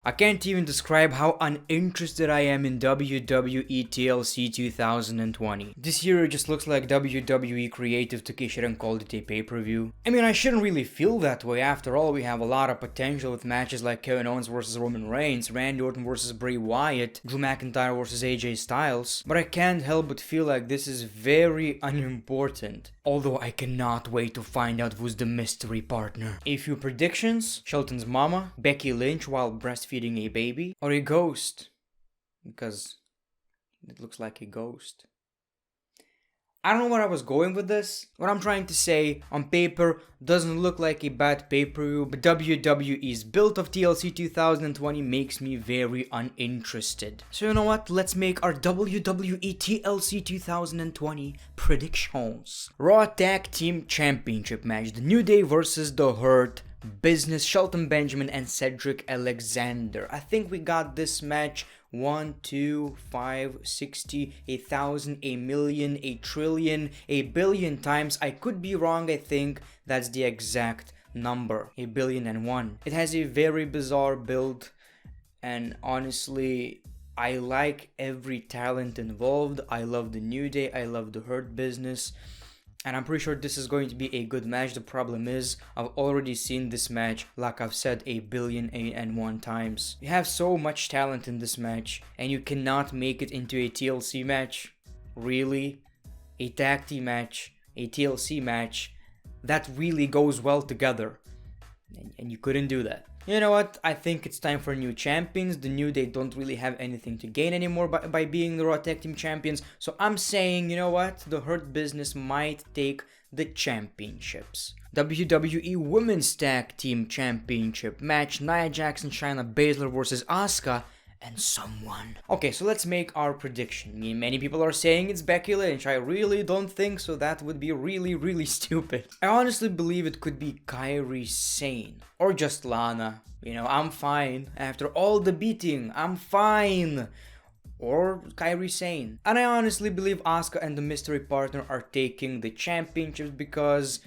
I can't even describe how uninterested I am in WWE TLC 2020. This year it just looks like WWE creative took a shit and called it a pay-per-view. I mean, I shouldn't really feel that way. After all, we have a lot of potential with matches like Kevin Owens vs Roman Reigns, Randy Orton vs Bray Wyatt, Drew McIntyre vs AJ Styles. But I can't help but feel like this is very unimportant. Although I cannot wait to find out who's the mystery partner. A few predictions: Shelton's mama, Becky Lynch while breastfeeding a baby, or a ghost, because it looks like a ghost. I don't know where I was going with this. What I'm trying to say, on paper, doesn't look like a bad pay-per-view, but WWE's build of TLC 2020 makes me very uninterested. So you know what? Let's make our WWE TLC 2020 predictions. Raw Tag Team Championship match: The New Day versus The Hurt Business, Shelton Benjamin and Cedric Alexander. I think we got this match 1, 2, 5, 60, 1,000, 1,000,000, 1,000,000,000,000, 1,000,000,000 times. I could be wrong, I think that's the exact number, 1,000,001,000. It has a very bizarre build, and honestly, I like every talent involved. I love the New Day, I love the Hurt Business, and I'm pretty sure this is going to be a good match. The problem is, I've already seen this match, like I've said, 1,000,001,000 times. You have so much talent in this match, and you cannot make it into a TLC match? Really? A tag team match, a TLC match, that really goes well together. And you couldn't do that. You know what? I think it's time for new champions. The New Day don't really have anything to gain anymore by being the Raw Tag Team Champions. So I'm saying, you know what? The Hurt Business might take the championships. WWE Women's Tag Team Championship match: Nia Jax, Shayna Baszler versus Asuka and someone. Okay, so let's make our prediction. Many people are saying it's Becky Lynch. I really don't think so. That would be really stupid. I honestly believe it could be Kairi Sane or just Lana. You know, I'm fine. After all the beating, I'm fine. Or Kairi Sane. And I honestly believe Asuka and the mystery partner are taking the championships, because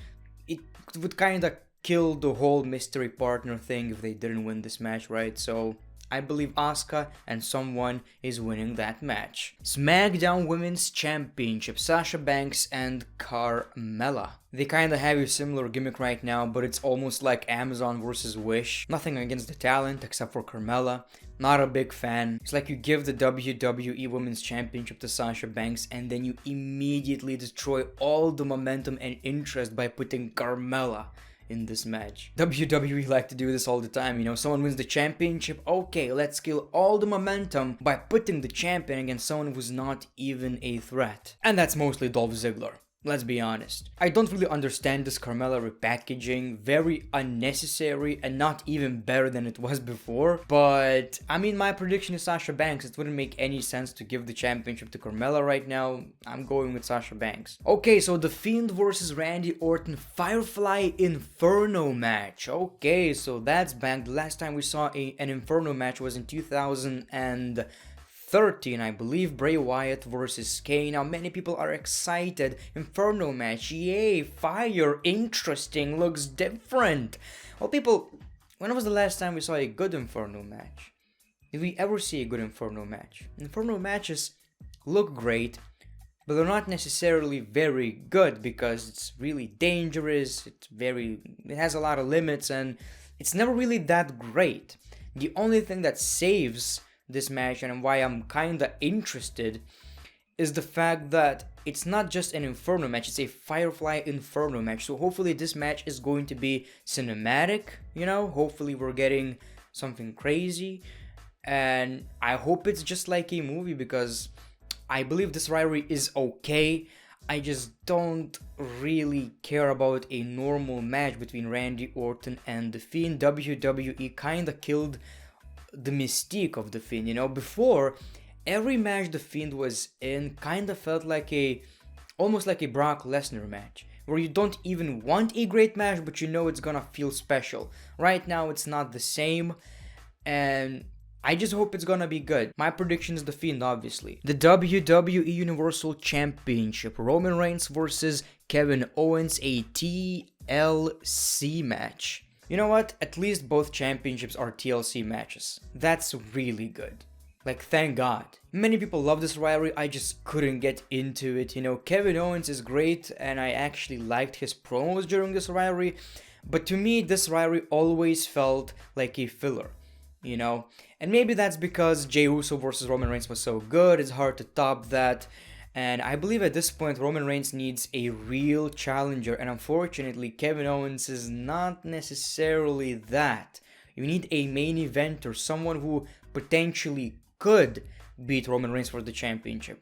it would kinda kill the whole mystery partner thing if they didn't win this match, right? So I believe Asuka and someone is winning that match. SmackDown Women's Championship: Sasha Banks and Carmella. They kinda have a similar gimmick right now, but it's almost like Amazon versus Wish. Nothing against the talent except for Carmella. Not a big fan. It's like you give the WWE Women's Championship to Sasha Banks and then you immediately destroy all the momentum and interest by putting Carmella in this match. WWE like to do this all the time, you know, someone wins the championship, okay, let's kill all the momentum by putting the champion against someone who's not even a threat. And that's mostly Dolph Ziggler. Let's be honest. I don't really understand this Carmella repackaging, very unnecessary and not even better than it was before. But, I mean, my prediction is Sasha Banks. It wouldn't make any sense to give the championship to Carmella right now. I'm going with Sasha Banks. Okay, so The Fiend versus Randy Orton Firefly Inferno match. Okay, so that's back. The last time we saw an Inferno match was in 2013, I believe. Bray Wyatt versus Kane. Now many people are excited. Inferno match, yay, fire, interesting, looks different. Well, people, when was the last time we saw a good Inferno match? Did we ever see a good Inferno match? Inferno matches look great, but they're not necessarily very good because it's really dangerous, it has a lot of limits, and it's never really that great. The only thing that saves this match and why I'm kinda interested is the fact that it's not just an Inferno match, it's a Firefly Inferno match. So hopefully this match is going to be cinematic, you know, hopefully we're getting something crazy, and I hope it's just like a movie, because I believe this rivalry is okay. I just don't really care about a normal match between Randy Orton and The Fiend. WWE kinda killed the mystique of The Fiend, you know. Before, every match The Fiend was in kinda felt like almost like a Brock Lesnar match, where you don't even want a great match, but you know it's gonna feel special. Right now, it's not the same, and I just hope it's gonna be good. My prediction is The Fiend, obviously. The WWE Universal Championship: Roman Reigns versus Kevin Owens, a TLC match. You know what? At least both championships are TLC matches. That's really good. Like, thank God. Many people love this rivalry, I just couldn't get into it. You know, Kevin Owens is great, and I actually liked his promos during this rivalry, but to me, this rivalry always felt like a filler, you know? And maybe that's because Jey Uso versus Roman Reigns was so good, it's hard to top that. And I believe at this point, Roman Reigns needs a real challenger, and unfortunately, Kevin Owens is not necessarily that. You need a main eventer, someone who potentially could beat Roman Reigns for the championship.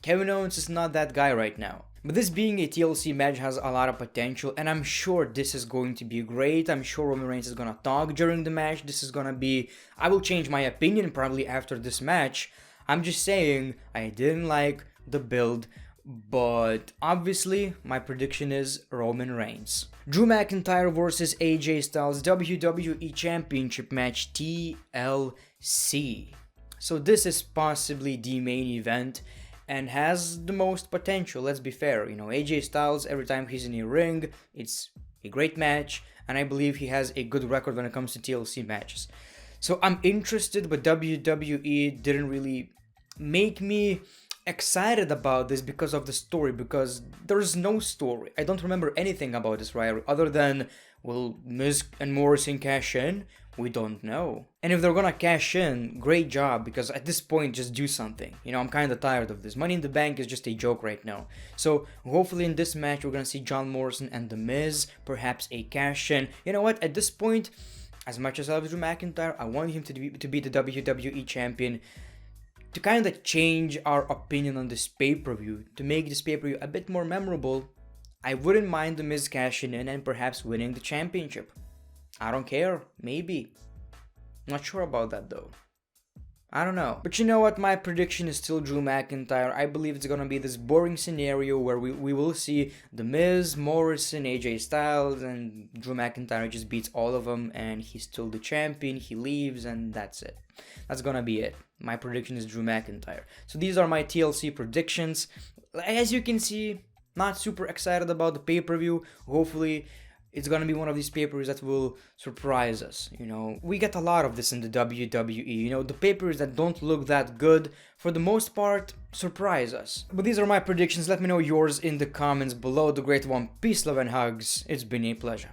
Kevin Owens is not that guy right now. But this being a TLC match has a lot of potential, and I'm sure this is going to be great. I'm sure Roman Reigns is gonna talk during the match. This is gonna be... I will change my opinion probably after this match. I'm just saying, I didn't like the build, but obviously my prediction is Roman Reigns. Drew McIntyre versus AJ Styles WWE Championship match TLC. So this is possibly the main event and has the most potential, let's be fair. You know, AJ Styles, every time he's in a ring, it's a great match, and I believe he has a good record when it comes to TLC matches. So I'm interested, but WWE didn't really make me excited about this because of the story, because there's no story. I don't remember anything about this rivalry other than, will Miz and Morrison cash in? We don't know. And if they're gonna cash in, great job, because at this point, just do something. You know, I'm kind of tired of this. Money in the Bank is just a joke right now. So hopefully in this match, we're gonna see John Morrison and The Miz, perhaps a cash in. You know what, at this point, as much as I love Drew McIntyre, I want him to be the WWE champion, to kind of change our opinion on this pay-per-view, to make this pay-per-view a bit more memorable. I wouldn't mind The Miz cashing in and perhaps winning the championship. I don't care, maybe. Not sure about that though. I don't know. But you know what, my prediction is still Drew McIntyre. I believe it's gonna be this boring scenario where we will see The Miz, Morrison, AJ Styles, and Drew McIntyre just beats all of them and he's still the champion, he leaves, and that's it. That's gonna be it. My prediction is Drew McIntyre. So these are my TLC predictions. As you can see, not super excited about the pay-per-view. Hopefully, it's gonna be one of these pay-per-views that will surprise us, you know. We get a lot of this in the WWE, you know, the pay-per-views that don't look that good, for the most part, surprise us. But these are my predictions, let me know yours in the comments below. The Great One, peace, love, and hugs. It's been a pleasure.